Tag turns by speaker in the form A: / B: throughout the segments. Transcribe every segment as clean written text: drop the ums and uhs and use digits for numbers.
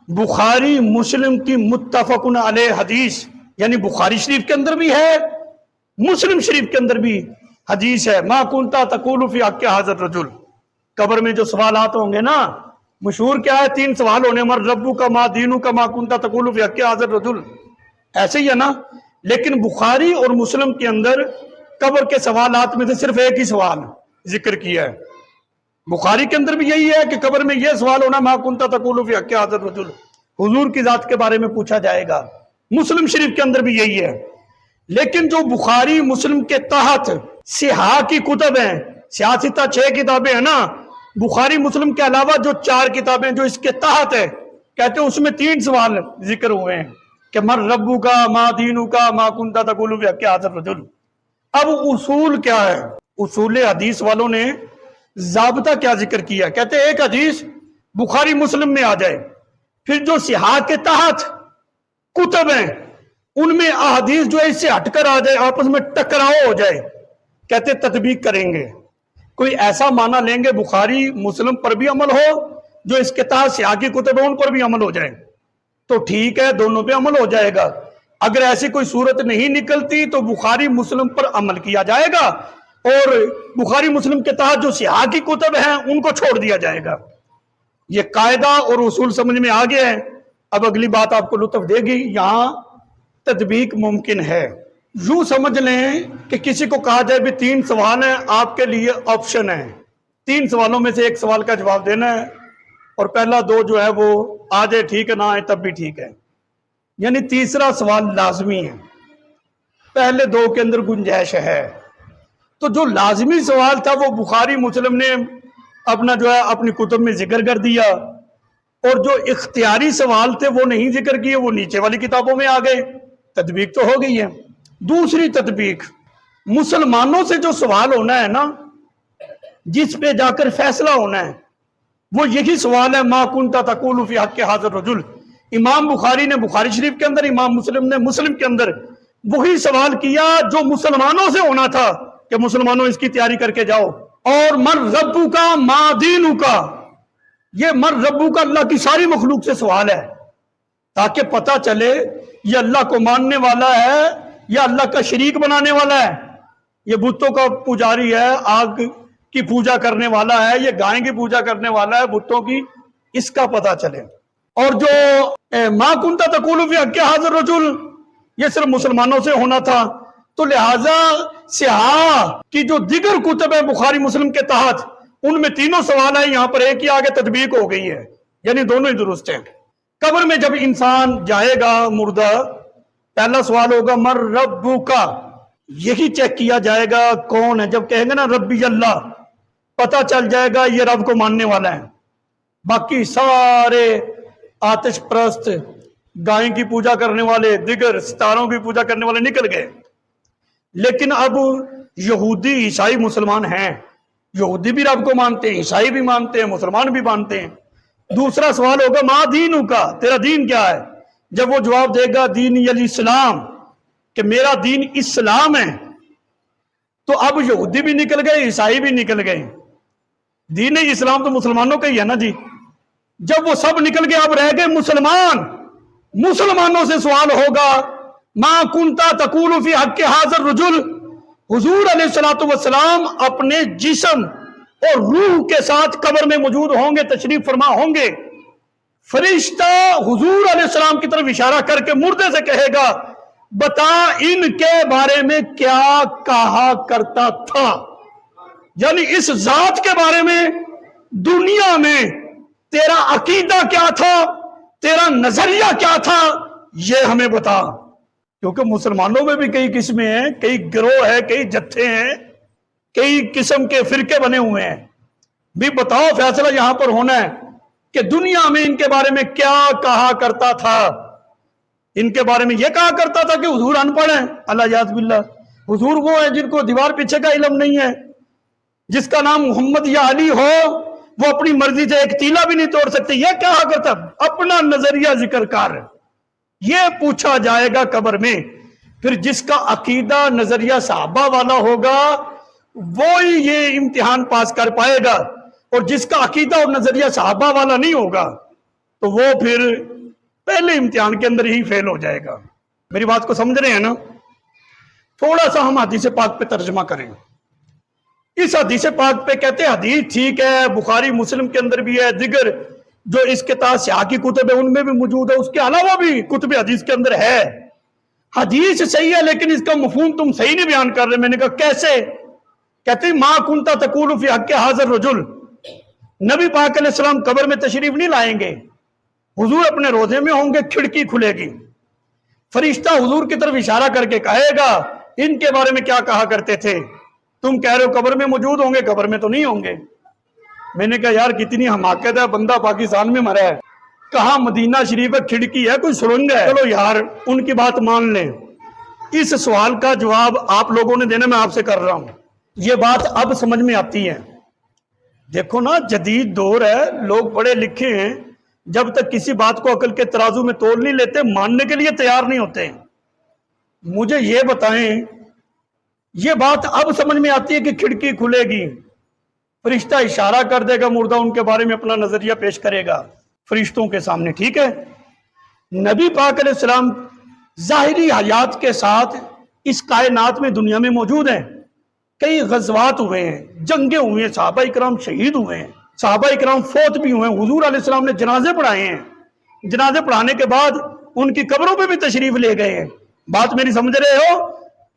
A: بخاری مسلم کی متفقن علیہ حدیث، یعنی بخاری شریف کے اندر بھی ہے، مسلم شریف کے اندر بھی حدیث ہے، ما کنتا تقول فی حق ھذا الرجل۔ قبر میں جو سوالات ہوں گے نا، مشہور کیا ہے، 3 سوال ہونے، مر ربو کا، ما دینو کا، ما کنتا تقول فی حق ھذا الرجل، ایسے ہی ہے نا۔ لیکن بخاری اور مسلم کے اندر قبر کے سوالات میں سے صرف ایک ہی سوال ذکر کیا ہے۔ بخاری کے اندر بھی یہی ہے کہ قبر میں یہ سوال ہونا، ما کنتا تقول فی حق ھذا الرجل، حضور کی ذات کے بارے میں پوچھا جائے گا۔ مسلم شریف کے اندر بھی یہی ہے۔ لیکن جو بخاری مسلم کے تحت صحاح کی کتب ہیں، سیاستہ 6 کتابیں ہیں نا، بخاری مسلم کے علاوہ جو 4 کتابیں جو اس کے تحت ہے، کہتے ہیں اس میں 3 سوال ذکر ہوئے ہیں کہ مر ربو کا، ما دینو کا، ما کنتا تقول فی حق ھذا الرجل۔ اب اصول کیا ہے؟ اصول حدیث والوں نے ضابطہ کیا ذکر کیا؟ کہتے ہیں ایک حدیث بخاری مسلم میں آ جائے، پھر جو صحاح کے تحت کتب ہیں ان میں احادیث جو ہے اس سے ہٹ کر آ جائے، آپس میں ٹکراؤ ہو جائے، کہتے تطبیق کریں گے۔ کوئی ایسا معنی لیں گے بخاری مسلم پر بھی عمل ہو، جو اس کے تحت صحاح کی کتب ہیں ان پر بھی عمل ہو جائے تو ٹھیک ہے، دونوں پہ عمل ہو جائے گا۔ اگر ایسی کوئی صورت نہیں نکلتی تو بخاری مسلم پر عمل کیا جائے گا، اور بخاری مسلم کے تحت جو صحاح کی کتب ہیں ان کو چھوڑ دیا جائے گا۔ یہ قاعدہ اور اصول سمجھ میں آ گیا ہے۔ اب اگلی بات آپ کو لطف دے گی، یہاں تطبیق ممکن ہے۔ یوں سمجھ لیں کہ کسی کو کہا جائے بھی 3 سوال ہیں، آپ کے لیے آپشن ہے، 3 سوالوں میں سے ایک سوال کا جواب دینا ہے، اور پہلا 2 جو ہے وہ آ جائے ٹھیک ہے، نہ آئے تب بھی ٹھیک ہے، یعنی تیسرا سوال لازمی ہے، پہلے 2 کے اندر گنجائش ہے۔ تو جو لازمی سوال تھا وہ بخاری مسلم نے اپنا جو ہے اپنی کتب میں ذکر کر دیا، اور جو اختیاری سوال تھے وہ نہیں ذکر کیے، وہ نیچے والی کتابوں میں آ گئے۔ تطبیق تو ہو گئی ہے۔ دوسری تطبیق، مسلمانوں سے جو سوال ہونا ہے نا، جس پہ جا کر فیصلہ ہونا ہے، وہ یہی سوال ہے، ما کنتا تقول فی حق ھذا الرجل۔ امام بخاری نے بخاری شریف کے اندر، امام مسلم نے مسلم کے اندر وہی سوال کیا جو مسلمانوں سے ہونا تھا کہ مسلمانوں اس کی تیاری کر کے جاؤ۔ اور من ربو کا، ما دینو کا، یہ من ربو کا اللہ کی ساری مخلوق سے سوال ہے، تاکہ پتہ چلے یہ اللہ کو ماننے والا ہے یا اللہ کا شریک بنانے والا ہے، یہ بتوں کا پجاری ہے، آگ کی پوجا کرنے والا ہے، یہ گائیں کی پوجا کرنے والا ہے، بتوں کی، اس کا پتہ چلے۔ اور جو ما کنتا تقول فی حق ھذا الرجل، یہ صرف مسلمانوں سے ہونا تھا، تو لہٰذا صحاح کی جو دیگر کتب ہے بخاری مسلم کے تحت، ان میں 3 سوال ہیں، یہاں پر ایک ہی آگے تطبیق ہو گئی ہے، یعنی دونوں ہی درست ہیں۔ قبر میں جب انسان جائے گا مردہ، پہلا سوال ہوگا مر ربو کا، یہی چیک کیا جائے گا کون ہے۔ جب کہیں گے نا ربی اللہ، پتہ چل جائے گا یہ رب کو ماننے والا ہے۔ باقی سارے آتش پرست، گائیں کی پوجا کرنے والے، دیگر ستاروں کی پوجا کرنے والے نکل گئے۔ لیکن اب یہودی عیسائی مسلمان ہیں، یہودی بھی رب کو مانتے ہیں، عیسائی بھی مانتے ہیں، مسلمان بھی مانتے ہیں۔ دوسرا سوال ہوگا ما دینو کا، تیرا دین کیا ہے؟ جب وہ جواب دے گا دین الاسلام، کہ میرا دین اسلام ہے، تو اب یہودی بھی نکل گئے، عیسائی بھی نکل گئے۔ دین اسلام تو مسلمانوں کا ہی ہے نا جی۔ جب وہ سب نکل گئے، اب رہ گئے مسلمان۔ مسلمانوں سے سوال ہوگا ما کنتا تقول فی حق ھذا الرجل، حضور علیہ الصلوۃ والسلام اپنے جسم اور روح کے ساتھ قبر میں موجود ہوں گے، تشریف فرما ہوں گے۔ فرشتہ حضور علیہ السلام کی طرف اشارہ کر کے مردے سے کہے گا بتا ان کے بارے میں کیا کہا کرتا تھا، یعنی اس ذات کے بارے میں دنیا میں تیرا عقیدہ کیا تھا، تیرا نظریہ کیا تھا، یہ ہمیں بتا۔ کیونکہ مسلمانوں میں بھی کئی قسمیں ہیں، کئی گروہ ہیں، کئی جتھے ہیں، کئی قسم کے فرقے بنے ہوئے ہیں، بھی بتاؤ، فیصلہ یہاں پر ہونا ہے کہ دنیا میں ان کے بارے میں کیا کہا کرتا تھا۔ ان کے بارے میں یہ کہا کرتا تھا کہ حضور ان پڑھ ہیں، اللہ یعذ باللہ، حضور وہ ہے جن کو دیوار پیچھے کا علم نہیں ہے، جس کا نام محمد یا علی ہو وہ اپنی مرضی سے ایک تیلا بھی نہیں توڑ سکتے، یہ کہا کرتا، اپنا نظریہ ذکر کر۔ یہ پوچھا جائے گا قبر میں۔ پھر جس کا عقیدہ نظریہ صحابہ والا ہوگا وہی یہ امتحان پاس کر پائے گا، اور جس کا عقیدہ اور نظریہ صحابہ والا نہیں ہوگا تو وہ پھر پہلے امتحان کے اندر ہی فیل ہو جائے گا۔ میری بات کو سمجھ رہے ہیں نا؟ تھوڑا سا ہم حدیث پاک پہ ترجمہ کریں۔ اس حدیث پاک پہ کہتے ہیں حدیث ٹھیک ہے، بخاری مسلم کے اندر بھی ہے، دیگر جو اس کے تحت سیاق کی کتب ہے ان میں بھی موجود ہے، اس کے علاوہ بھی کتب حدیث کے اندر ہے۔ حدیث صحیح ہے لیکن اس کا مفہوم تم صحیح نہیں بیان کر رہے۔ میں نے کہا کیسے؟ کہتے ہیں ما کنت تقول فی حق ھذا الرجل، نبی پاک علیہ السلام قبر میں تشریف نہیں لائیں گے، حضور اپنے روزے میں ہوں گے، کھڑکی کھلے گی، فرشتہ حضور کی طرف اشارہ کر کے کہے گا ان کے بارے میں کیا کہا کرتے تھے؟ تم کہہ رہے ہو قبر میں موجود ہوں گے، قبر میں تو نہیں ہوں گے۔ میں نے کہا یار کتنی حماقت ہے، بندہ پاکستان میں مرا ہے، کہاں مدینہ شریف ہے، کھڑکی ہے، کوئی سرنگ ہے؟ چلو یار ان کی بات مان لیں۔ اس سوال کا جواب آپ لوگوں نے دینا، میں آپ سے کر رہا ہوں۔ یہ بات اب سمجھ میں آتی ہے۔ دیکھو نا جدید دور ہے، لوگ پڑھے لکھے ہیں، جب تک کسی بات کو عقل کے ترازو میں تول نہیں لیتے ماننے کے لیے تیار نہیں ہوتے۔ مجھے یہ بتائیں، یہ بات اب سمجھ میں آتی ہے کہ کھڑکی کھلے گی، فرشتہ اشارہ کر دے گا، مردہ ان کے بارے میں اپنا نظریہ پیش کرے گا فرشتوں کے سامنے، ٹھیک ہے؟ نبی پاک علیہ السلام ظاہری حیات کے ساتھ اس کائنات میں دنیا میں موجود ہیں، کئی غزوات ہوئے ہیں، جنگیں ہوئے ہیں، صحابہ اکرام شہید ہوئے ہیں، صحابہ اکرام فوت بھی ہوئے ہیں، حضور علیہ السلام نے جنازے پڑھائے ہیں، جنازے پڑھانے کے بعد ان کی قبروں پہ بھی تشریف لے گئے ہیں۔ بات میری سمجھ رہے ہو؟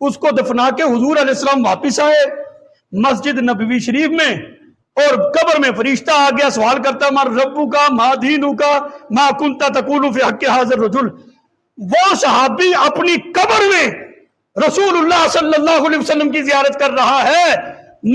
A: اس کو دفنا کے حضور علیہ السلام واپس آئے مسجد نبوی شریف میں، اور قبر میں فرشتہ آ گیا، سوال کرتا ہے ما ربو کا، ما دینو کا، ما کنت تقول فی حق ھذا الرجل۔ وہ صحابی اپنی قبر میں رسول اللہ صلی اللہ علیہ وسلم کی زیارت کر رہا ہے،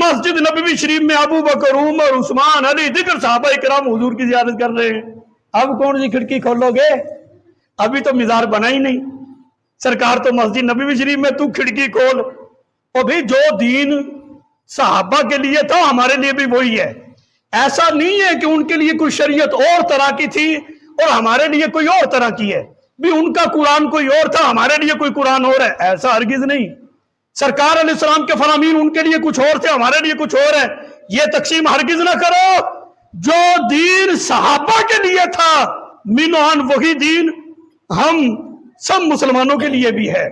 A: مسجد نبوی شریف میں ابو بکر، عمر، عثمان، علی، دیگر صحابہ کرام حضور کی زیارت کر رہے ہیں۔ اب کون سی کھڑکی کھولو گے؟ ابھی تو مزار بنا ہی نہیں، سرکار تو مسجد نبوی شریف میں، تو کھڑکی کھول۔ اور بھی جو دین صحابہ کے لیے تھا ہمارے لیے بھی وہی ہے۔ ایسا نہیں ہے کہ ان کے لیے کوئی شریعت اور طرح کی تھی اور ہمارے لیے کوئی اور طرح کی ہے، بھی ان کا قرآن کوئی اور تھا ہمارے لیے کوئی قرآن اور ہے، ایسا ہرگز نہیں۔ سرکار علیہ السلام کے فرامین ان کے لیے کچھ اور تھے، ہمارے لیے کچھ اور ہے، یہ تقسیم ہرگز نہ کرو۔ جو دین صحابہ کے لیے تھا مینوان وہی دین ہم سب مسلمانوں کے لیے بھی ہے۔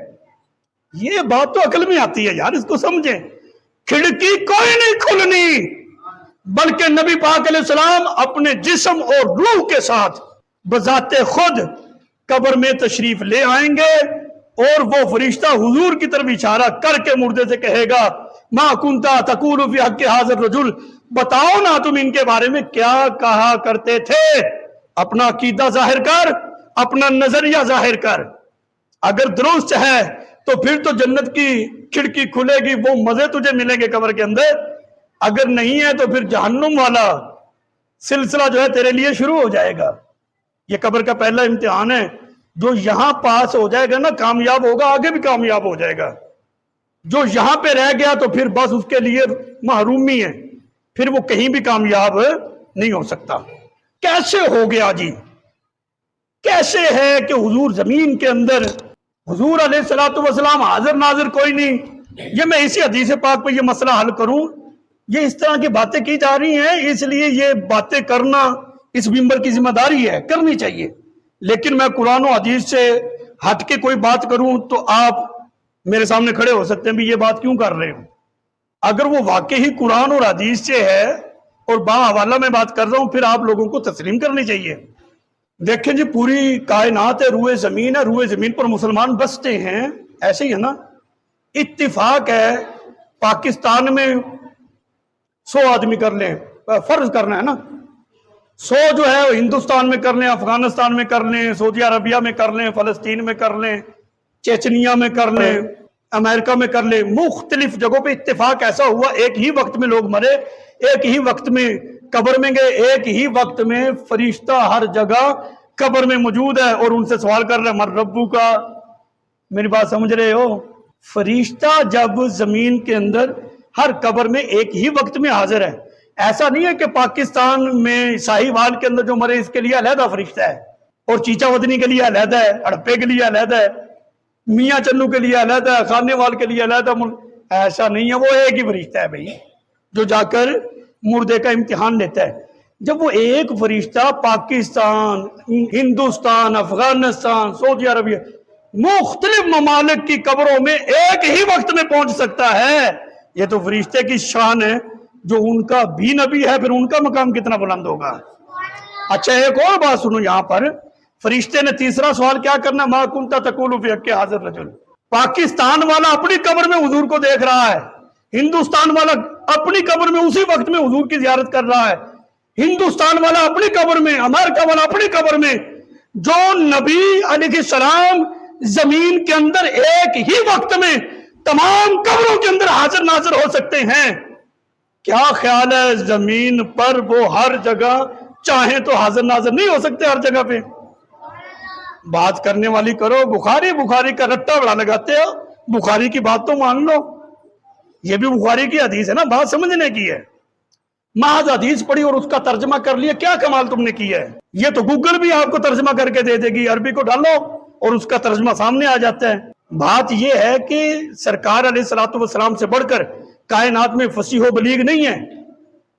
A: یہ بات تو عقل میں آتی ہے یار، اس کو سمجھیں۔ کھڑکی کوئی نہیں کھلنی، بلکہ نبی پاک علیہ السلام اپنے جسم اور روح کے ساتھ بذات خود قبر میں تشریف لے آئیں گے، اور وہ فرشتہ حضور کی طرف اشارہ کر کے مردے سے کہے گا ما کنت تقول فی حق ھذا الرجل، بتاؤ نا تم ان کے بارے میں کیا کہا کرتے تھے، اپنا عقیدہ ظاہر کر، اپنا نظریہ ظاہر کر۔ اگر درست ہے تو پھر تو جنت کی کھڑکی کھلے گی، وہ مزے تجھے ملیں گے قبر کے اندر۔ اگر نہیں ہے تو پھر جہنم والا سلسلہ جو ہے تیرے لیے شروع ہو جائے گا۔ یہ قبر کا پہلا امتحان ہے، جو یہاں پاس ہو جائے گا نا کامیاب ہوگا، آگے بھی کامیاب ہو جائے گا۔ جو یہاں پہ رہ گیا تو پھر بس اس کے لیے محرومی ہے، پھر وہ کہیں بھی کامیاب نہیں ہو سکتا۔ کیسے ہو گیا جی؟ کیسے ہے کہ حضور زمین کے اندر، حضور علیہ السلام حاضر ناظر کوئی نہیں؟ یہ میں اسی حدیث پاک پہ یہ مسئلہ حل کروں، یہ اس طرح کی باتیں کی جا رہی ہیں، اس لیے یہ باتیں کرنا اس منبر کی ذمہ داری ہے، کرنی چاہیے۔ لیکن میں قرآن و حدیث سے ہٹ کے کوئی بات کروں تو آپ میرے سامنے کھڑے ہو سکتے ہیں بھی یہ بات کیوں کر رہے ہوں۔ اگر وہ واقعی قرآن اور حدیث سے ہے اور با حوالہ میں بات کر رہا ہوں، پھر آپ لوگوں کو تسلیم کرنی چاہیے۔ دیکھیں جی پوری کائنات ہے، روئے زمین ہے، روئے زمین پر مسلمان بستے ہیں، ایسے ہی ہے نا۔ اتفاق ہے پاکستان میں 100 آدمی کر لیں، فرض کرنا ہے نا، 100 جو ہے ہندوستان میں کر لیں، افغانستان میں کر لیں، سعودی عربیہ میں کر لیں، فلسطین میں کر لیں، چیچنیا میں کر لیں، امریکہ میں کر لیں، مختلف جگہوں پہ اتفاق ایسا ہوا، ایک ہی وقت میں لوگ مرے، ایک ہی وقت میں قبر میں گئے، ایک ہی وقت میں فرشتہ ہر جگہ قبر میں موجود ہے اور ان سے سوال کر رہے ہیں مر ربو کا۔ میری بات سمجھ رہے ہو؟ فرشتہ جب زمین کے اندر ہر قبر میں ایک ہی وقت میں حاضر ہے، ایسا نہیں ہے کہ پاکستان میں ساہی وال کے اندر جو مرے اس کے لیے علیحدہ فرشتہ ہے، اور چیچا ودنی کے لیے علیحدہ ہے، ہڑپے کے لیے علیحدہ ہے، میاں چنو کے لیے علیحدہ ہے، خانے وال کے لیے علیحدہ، ایسا نہیں ہے، وہ ایک ہی فرشتہ ہے بھائی جو جا کر مردے کا امتحان لیتا ہے۔ جب وہ ایک فرشتہ پاکستان، ہندوستان، افغانستان، سعودی عربیہ، مختلف ممالک کی قبروں میں ایک ہی وقت میں پہنچ سکتا ہے، یہ تو فرشتے کی شان ہے، جو ان کا بھی نبی ہے، پھر ان کا مقام کتنا بلند ہوگا۔ اچھا ایک اور بات سنو، یہاں پر فرشتے نے تیسرا سوال کیا کرنا، ما کنت تقول فی حق ھذا الرجل۔ پاکستان والا اپنی قبر میں حضور کو دیکھ رہا ہے، ہندوستان والا اپنی قبر میں اسی وقت میں حضور کی زیارت کر رہا ہے، ہندوستان والا اپنی قبر میں، امریکہ والا اپنی قبر میں۔ جو نبی علیہ السلام زمین کے اندر ایک ہی وقت میں تمام قبروں کے اندر حاضر ناظر ہو سکتے ہیں، کیا خیال ہے زمین پر وہ ہر جگہ چاہیں تو حاضر ناظر نہیں ہو سکتے ہر جگہ پہ؟ بات کرنے والی کرو، بخاری بخاری کا رٹا بڑا لگاتے ہو، بخاری کی بات تو مان لو، یہ بھی بخاری کی حدیث ہے نا، بات سمجھنے کی ہے۔ محض حدیث پڑھی اور اس کا ترجمہ کر لیا، کیا کمال تم نے کیا ہے؟ یہ تو گوگل بھی آپ کو ترجمہ کر کے دے دے گی، عربی کو ڈالو اور اس کا ترجمہ سامنے آ جاتا ہے۔ بات یہ ہے کہ سرکار علیہ الصلوۃ والسلام سے بڑھ کر کائنات میں فصیح و بلیغ نہیں ہے۔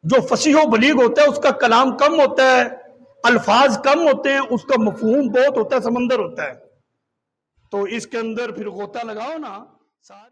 A: جو فصیح و بلیغ ہوتا ہے اس کا کلام کم ہوتا ہے، الفاظ کم ہوتے ہیں، اس کا مفہوم بہت ہوتا ہے، سمندر ہوتا ہے۔ تو اس کے اندر پھر غوطہ لگاؤ نا سارے